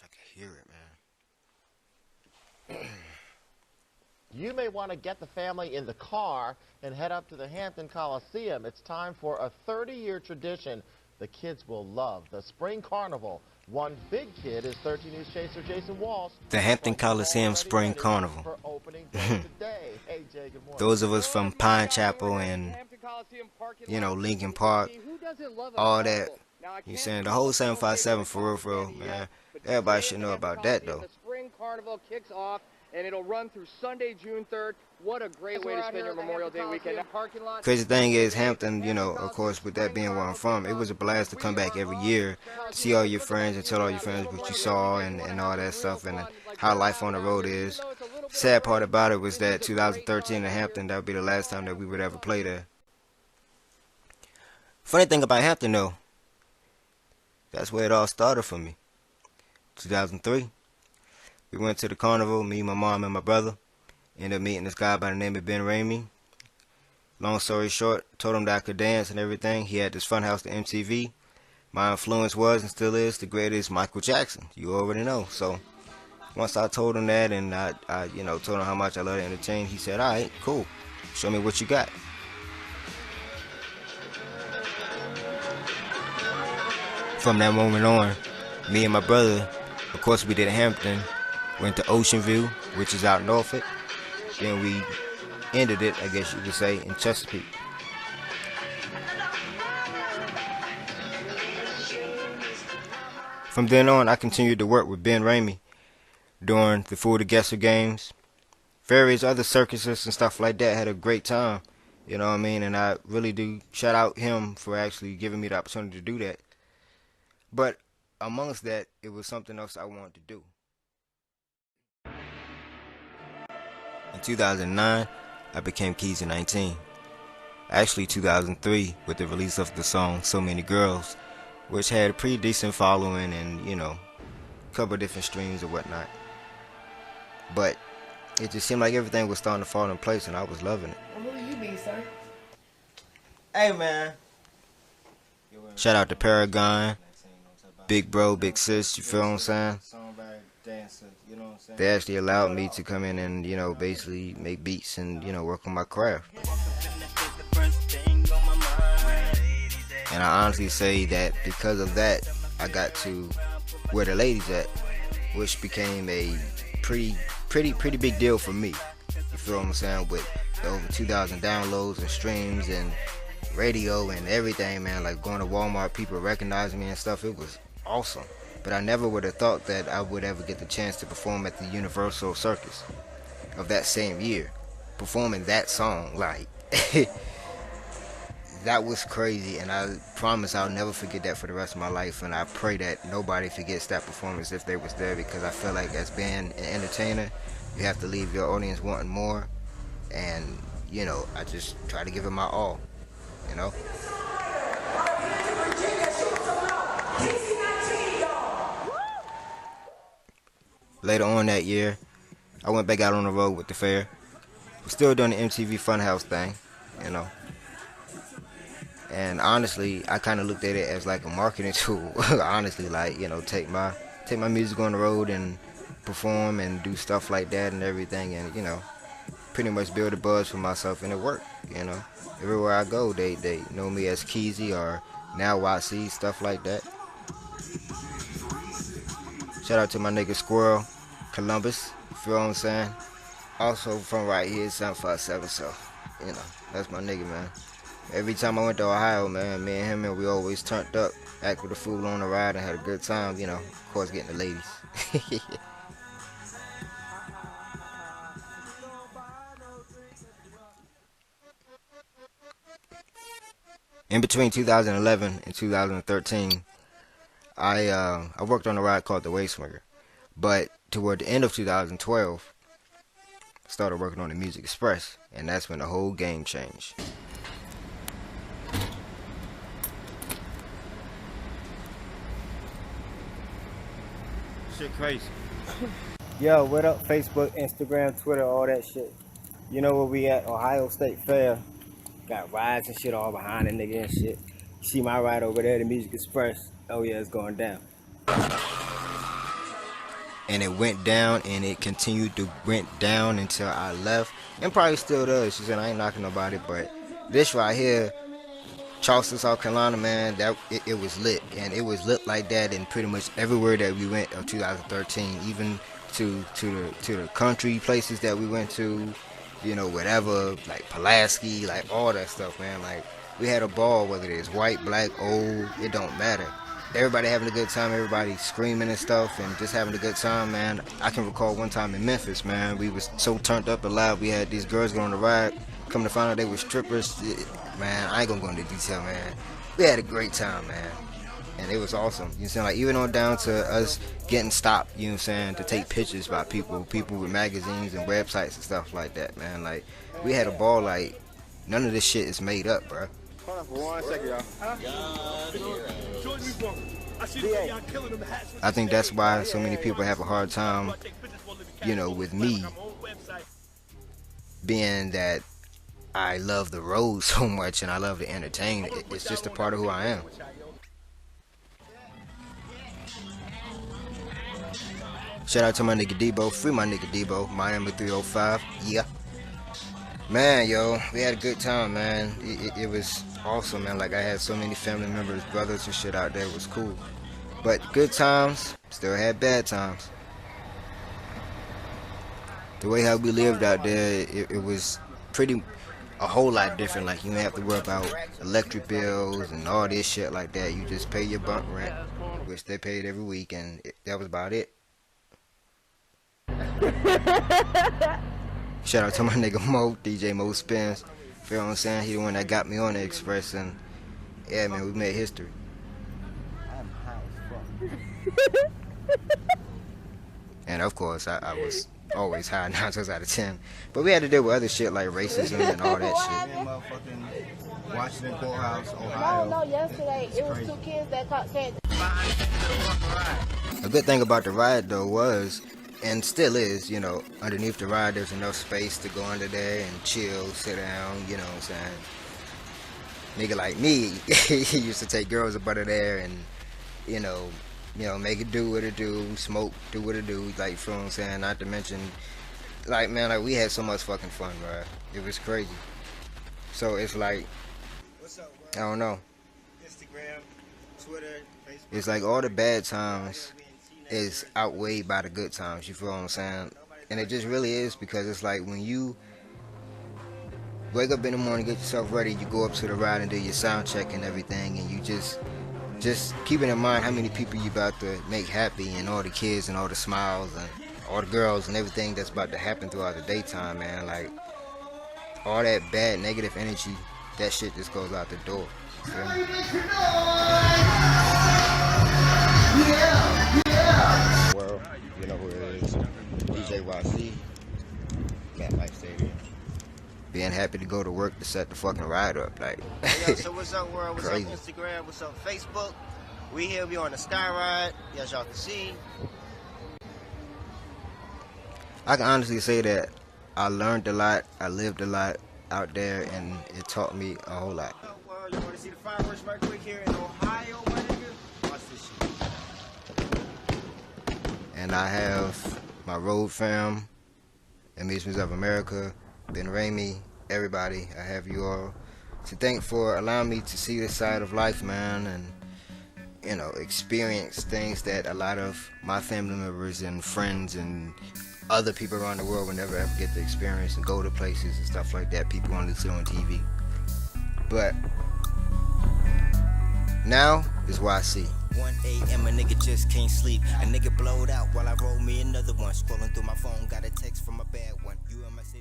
I can hear it, man. You may want to get the family in the car and head up to the Hampton Coliseum. It's time for a 30-year tradition the kids will love, the Spring Carnival. One big kid is 13 News Chaser Jason Walsh. The Hampton Coliseum Spring Carnival. For opening day today. Hey, Jay, good morning. Those of us from Pine Chapel and, Lincoln Park, all that, you saying the whole 757 for real, man. Everybody should know about that, though. The Spring Carnival kicks off, and it'll run through Sunday, June 3rd. What a great way to spend your Memorial Day weekend. Crazy thing is, Hampton, of course, with that being where I'm from, it was a blast to come back every year, to see all your friends and tell all your friends what you saw and all that stuff and how life on the road is. Sad part about it was that 2013 in Hampton, that would be the last time that we would ever play there. Funny thing about Hampton, though, that's where it all started for me. 2003. We went to the carnival, me, my mom, and my brother. Ended up meeting this guy by the name of Ben Ramey. Long story short, told him that I could dance and everything. He had this funhouse to MTV. My influence was and still is the greatest Michael Jackson. You already know. So once I told him that and I told him how much I love to entertain, he said, all right, cool. Show me what you got. From that moment on, me and my brother, of course we did Hampton, went to Ocean View, which is out in Norfolk. Then we ended it, I guess you could say, in Chesapeake. From then on, I continued to work with Ben Ramey during the Fool the Guesser games, various other circuses and stuff like that. Had a great time, you know what I mean? And I really do shout out him for actually giving me the opportunity to do that. But amongst that, it was something else I wanted to do. In 2009, I became Keys in 19. Actually 2003 with the release of the song So Many Girls, which had a pretty decent following and, a couple of different streams and whatnot. But it just seemed like everything was starting to fall in place and I was loving it. Well, who you be, sir? Hey, man. Shout out to Paragon, Big Bro, Big Sis, you feel what I'm saying? They actually allowed me to come in and, basically make beats and, work on my craft. And I honestly say that because of that, I got to where the ladies at, which became a pretty big deal for me. You feel what I'm saying? With over 2,000 downloads and streams and radio and everything, man. Like going to Walmart, people recognizing me and stuff. It was awesome. But I never would have thought that I would ever get the chance to perform at the Universal Circus of that same year. Performing that song, like, that was crazy. And I promise I'll never forget that for the rest of my life. And I pray that nobody forgets that performance if they was there, because I feel like as being an entertainer, you have to leave your audience wanting more. And, I just try to give it my all, Later on that year, I went back out on the road with the fair. We're still doing the MTV Funhouse thing, And honestly, I kind of looked at it as like a marketing tool. Honestly, like, take my music on the road and perform and do stuff like that and everything, and pretty much build a buzz for myself, and it worked. Everywhere I go, they know me as Keezy or now YC, stuff like that. Shout out to my nigga Squirrel, Columbus, you feel what I'm saying? Also from right here, 757, so, that's my nigga, man. Every time I went to Ohio, man, me and him, and we always turned up, acted with a fool on the ride and had a good time, of course getting the ladies. In between 2011 and 2013, I worked on a ride called the Wayswinger, but toward the end of 2012, I started working on the Music Express, and that's when the whole game changed. Shit crazy. Yo, what up? Facebook, Instagram, Twitter, all that shit. You know where we at? Ohio State Fair. Got rides and shit all behind the nigga and shit. You see my ride over there, the Music Express. Oh yeah, it's going down. and it went down, and it continued to went down until I left, and probably still does. She said I ain't knocking nobody, but this right here, Charleston, South Carolina, man, that it was lit, and it was lit like that in pretty much everywhere that we went of 2013, even to the country places that we went to, you know, whatever, like Pulaski, like all that stuff, man. Like, we had a ball, whether it's white, black, old, it don't matter. Everybody having a good time, everybody screaming and stuff, and just having a good time, man. I can recall one time in Memphis, man, we was so turned up and loud, we had these girls going on the ride, come to find out they were strippers. Man, I ain't gonna go into detail, man. We had a great time, man, and it was awesome. You know what I'm saying? Like, even on down to us getting stopped, you know what I'm saying, to take pictures by people with magazines and websites and stuff like that, man. Like, we had a ball. Like, none of this shit is made up, bro. Hold on for 1 second, y'all. I think that's why so many people have a hard time, you know, with me, being that I love the road so much and I love to entertain. It's just a part of who I am. Shout out to my nigga Debo. Free my nigga Debo. Miami 305. Yeah. Man, yo, we had a good time, man. It was awesome, man. Like, I had so many family members, brothers and shit out there. It was cool. But good times, still had bad times. The way how we lived out there, it was a whole lot different. Like, you didn't have to worry about electric bills and all this shit like that. You just pay your bunk rent, which they paid every week, and that was about it. Shout out to my nigga Mo, DJ Mo Spins. Feel what I'm saying? He the one that got me on the Express, and yeah, man, we made history. I'm high as fuck. And of course, I was always high 9 times out of 10. But we had to deal with other shit like racism and all that shit. Motherfucking Washington Courthouse, Ohio. No, yesterday it was 2 kids that caught cancer. A good thing about the ride though was, and still is, you know, underneath the ride there's enough space to go under there and chill, sit down, you know what I'm saying? Nigga like me, he used to take girls up under there and, you know, make it do what it do, smoke, do what it do, like, feel what I'm saying? Not to mention, like, man, like, we had so much fucking fun, bro. It was crazy. So it's like, I don't know. Instagram, Twitter, Facebook. It's like all the bad times is outweighed by the good times, you feel what I'm saying? And it just really is, because it's like when you wake up in the morning, get yourself ready, you go up to the ride and do your sound check and everything, and you just keeping in mind how many people you about to make happy, and all the kids and all the smiles and all the girls and everything that's about to happen throughout the daytime, man. Like, all that bad negative energy, that shit just goes out the door. You feel me? World, you know who it is. DJ YC, Cat Life Stadium. Being happy to go to work to set the fucking ride up, like. Yo, so what's up, world? What's Crazy. up, Instagram? What's up, Facebook? We here, we on the Sky Ride. As y'all can see. I can honestly say that I learned a lot, I lived a lot out there, and it taught me a whole lot. What's up, world? You want to see the fireworks right quick here in Ohio, my nigga? Watch this shit. And I have my road fam, Amusements of America, Ben Ramey, everybody. I have you all to thank for allowing me to see this side of life, man, and, you know, experience things that a lot of my family members and friends and other people around the world will never ever get to experience, and go to places and stuff like that people only see on TV. But now is what I see. 1 a.m. a nigga just can't sleep. A nigga blowed out while I roll me another one. Scrolling through my phone, got a text from a bad one. You in my city.